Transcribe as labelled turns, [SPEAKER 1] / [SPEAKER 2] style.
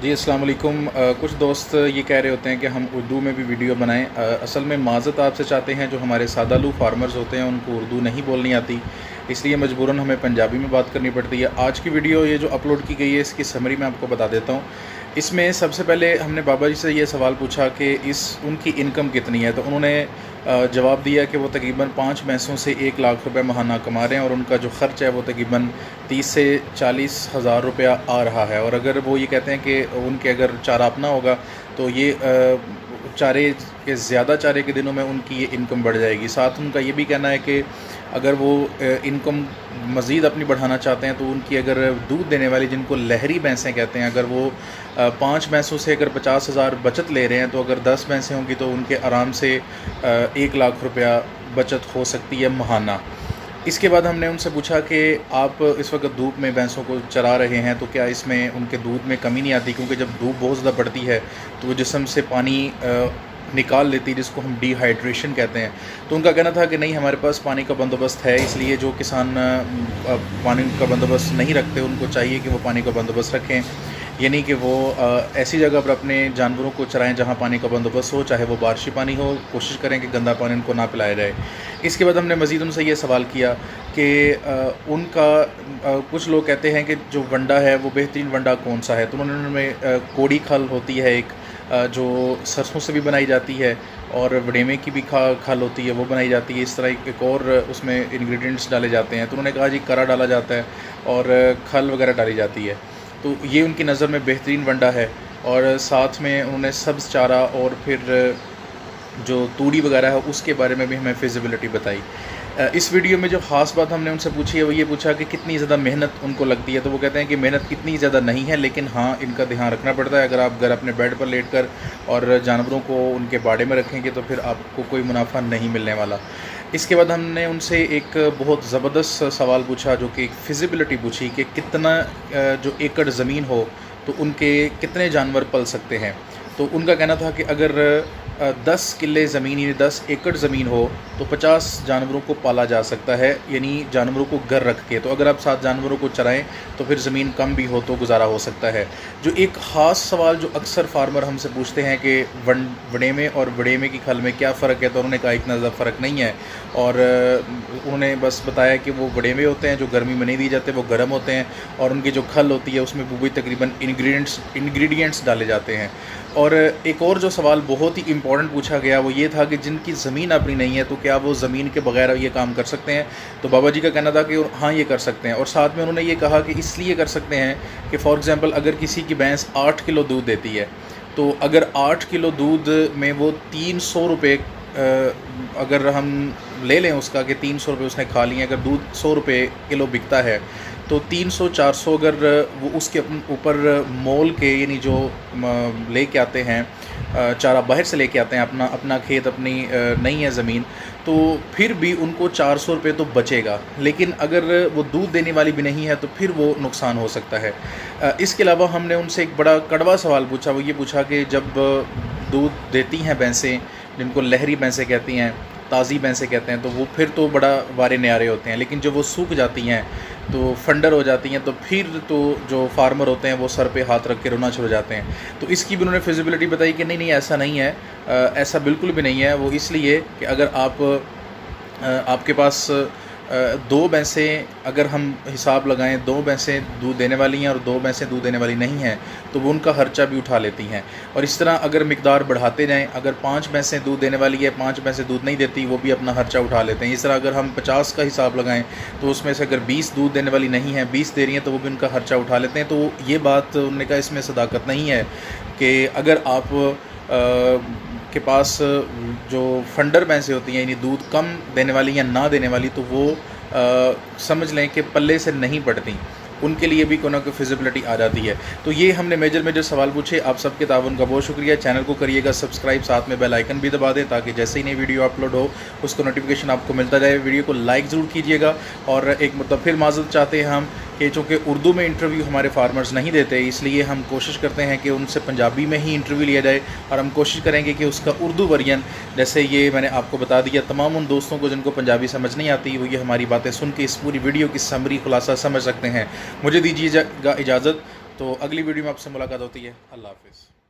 [SPEAKER 1] जी अस्सलाम वालेकुम। कुछ दोस्त ये कह रहे होते हैं कि हम उर्दू में भी वीडियो बनाएं। असल में माज़रत आपसे चाहते हैं, जो हमारे सादालू फार्मर्स होते हैं उनको उर्दू नहीं बोलनी आती, इसलिए मजबूरन हमें पंजाबी में बात करनी पड़ती है। आज की वीडियो ये जो अपलोड की गई है, इसकी समरी मैं आपको बता देता हूँ। इसमें सबसे पहले हमने बाबा जी से ये सवाल पूछा कि उनकी इनकम कितनी है, तो उन्होंने जवाब दिया कि वो तकरीबन 5 भैंसों से 1 लाख रुपए महाना कमा रहे हैं और उनका जो ख़र्च है वो तकरीबन 30 से 40 हज़ार रुपया आ रहा है। और अगर वो ये कहते हैं कि उनके अगर चारा अपना होगा तो ये चारे के ज़्यादा चारे के दिनों में उनकी ये इनकम बढ़ जाएगी। साथ उनका ये भी कहना है कि अगर वो इनकम मज़ीद अपनी बढ़ाना चाहते हैं तो उनकी अगर दूध देने वाली, जिनको लहरी भैंसें कहते हैं, अगर वो 5 भैंसों से अगर 50,000 बचत ले रहे हैं, तो अगर 10 भैंसें होंगी तो उनके आराम से 1 लाख रुपया बचत हो सकती है महाना। इसके बाद हमने उनसे पूछा कि आप इस वक्त धूप में भैंसों को चरा रहे हैं तो क्या इसमें उनके दूध में कमी नहीं आती, क्योंकि जब धूप बहुत ज़्यादा बढ़ती है तो वो जिस्म से पानी निकाल लेती है, जिसको हम डिहाइड्रेशन कहते हैं। तो उनका कहना था कि नहीं, हमारे पास पानी का बंदोबस्त है, इसलिए जो किसान पानी का बंदोबस्त नहीं रखते उनको चाहिए कि वो पानी का बंदोबस्त रखें, यानी कि वो ऐसी जगह पर अपने जानवरों को चराएं जहां पानी का बंदोबस्त हो, चाहे वो बारिशी पानी हो। कोशिश करें कि गंदा पानी उनको ना पिलाया जाए। इसके बाद हमने मज़ीद उनसे ये सवाल किया कि उनका कुछ लोग कहते हैं कि जो वंडा है वो बेहतरीन वंडा कौन सा है, तो उन्होंने कोड़ी खल होती है एक, जो सरसों से भी बनाई जाती है, और वडेमे की भी खल होती है, वो बनाई जाती है। इस तरह एक और उसमें इंग्रेडिएंट्स डाले जाते हैं। तो उन्होंने कहा जी करा डाला जाता है और खल वगैरह डाली जाती है, तो ये उनकी नज़र में बेहतरीन वंडा है। और साथ में उन्होंने सब्ज़ चारा और फिर जो तूड़ी वगैरह है उसके बारे में भी हमें फिजिबिलिटी बताई। इस वीडियो में जो ख़ास बात हमने उनसे पूछी है वो ये पूछा कि कितनी ज़्यादा मेहनत उनको लगती है। तो वो कहते हैं कि मेहनत कितनी ज़्यादा नहीं है, लेकिन हाँ, इनका ध्यान रखना पड़ता है। अगर आप घर अपने बेड पर लेट कर और जानवरों को उनके बाड़े में रखेंगे तो फिर आपको कोई मुनाफा नहीं मिलने वाला। इसके बाद हमने उनसे एक बहुत ज़बरदस्त सवाल पूछा, जो कि एक फिजिबिलिटी पूछी कि कितना जो एकड़ ज़मीन हो तो उनके कितने जानवर पल सकते हैं। तो उनका कहना था कि अगर 10 किले ज़मीन यानी 10 एकड़ ज़मीन हो तो 50 जानवरों को पाला जा सकता है, यानी जानवरों को घर रख के। तो अगर आप 7 जानवरों को चराएं तो फिर ज़मीन कम भी हो तो गुजारा हो सकता है। जो एक ख़ास सवाल जो अक्सर फार्मर हमसे पूछते हैं कि वडेमे और वडेमे की खल में क्या फ़र्क है, तो उन्होंने कहा इतना ज़्यादा फ़र्क नहीं है। और उन्होंने बस बताया कि वो वडेमे होते हैं जो गर्मी में नहीं दिए जाते, वो गर्म होते हैं, और उनकी जो खल होती है उसमें भी तकरीबन इंग्रेडिएंट्स डाले जाते हैं। और एक और जो सवाल बहुत ही इम्पोर्टेंट पूछा गया वो ये था कि जिनकी ज़मीन अपनी नहीं है तो क्या वो ज़मीन के बगैर ये काम कर सकते हैं। तो बाबा जी का कहना था कि हाँ, ये कर सकते हैं। और साथ में उन्होंने ये कहा कि इसलिए कर सकते हैं कि फ़ॉर एग्ज़ाम्पल अगर किसी की भैंस 8 किलो दूध देती है, तो अगर 8 किलो दूध में वो 300 रुपये अगर हम ले लें उसका कि 300 रुपये उसने खा लिए, अगर दूध 100 रुपये किलो बिकता है तो 300-400 अगर वो उसके ऊपर मोल के, यानी जो लेके आते हैं चारा बाहर से लेके आते हैं, अपना खेत, अपनी नहीं है ज़मीन, तो फिर भी उनको 400 रुपये तो बचेगा। लेकिन अगर वो दूध देने वाली भी नहीं है तो फिर वो नुकसान हो सकता है। इसके अलावा हमने उनसे एक बड़ा कड़वा सवाल पूछा। वो ये पूछा कि जब दूध देती हैं भैंसें, जिनको लहरी भैंसें कहती हैं, ताज़ी भैंसें कहते हैं, तो वो फिर तो बड़ा वारे न्यारे होते हैं, लेकिन जब वो सूख जाती हैं तो फंडर हो जाती हैं, तो फिर तो जो फार्मर होते हैं वो सर पे हाथ रख के रोना शुरू हो जाते हैं। तो इसकी भी उन्होंने फिजिबिलिटी बताई कि नहीं, ऐसा नहीं है, ऐसा बिल्कुल भी नहीं है। वो इसलिए कि अगर आपके पास 2 भैंसें, अगर हम हिसाब लगाएं, 2 भैंसें दूध देने वाली हैं और 2 भैंसें दूध देने वाली नहीं हैं, तो वो उनका खर्चा भी उठा लेती हैं। और इस तरह अगर मिकदार बढ़ाते जाएं, अगर 5 भैंसें दूध देने वाली है, 5 भैंसें दूध नहीं देती, वो भी अपना खर्चा उठा लेते हैं। इस तरह अगर हम 50 का हिसाब लगाएं तो उसमें से अगर 20 दूध देने वाली नहीं है, 20 दे रही हैं, तो वो भी उनका खर्चा उठा लेते हैं। तो ये बात उन्होंने कहा इसमें सदाकत नहीं है कि अगर आप के पास जो फंडर भैंसें होती हैं, यानी दूध कम देने वाली या ना देने वाली, तो वो समझ लें कि पल्ले से नहीं पड़ती, उनके लिए भी कोई ना कोई फिजिबिलिटी आ जाती है। तो ये हमने मेजर सवाल पूछे। आप सबके ताउन का बहुत शुक्रिया। चैनल को करिएगा सब्सक्राइब, साथ में बेल आइकन भी दबा दें ताकि जैसे ही नई वीडियो अपलोड हो उसको नोटिफिकेशन आपको मिलता जाए। वीडियो को लाइक ज़रूर कीजिएगा। और एक मतलब फिर माज़रत चाहते हैं हम कि चूँकि उर्दू में इंटरव्यू हमारे फार्मर्स नहीं देते, इसलिए हम कोशिश करते हैं कि उनसे पंजाबी में ही इंटरव्यू लिया जाए, और हम कोशिश करेंगे कि उसका उर्दू वर्जन, जैसे ये मैंने आपको बता दिया, तमाम उन दोस्तों को जिनको पंजाबी समझ नहीं आती वो ये हमारी बातें सुन के इस पूरी वीडियो की समरी खुलासा समझ सकते हैं। मुझे दीजिएगा इजाज़त। तो अगली वीडियो में आपसे मुलाकात होती है। अल्लाह हाफ़िज़।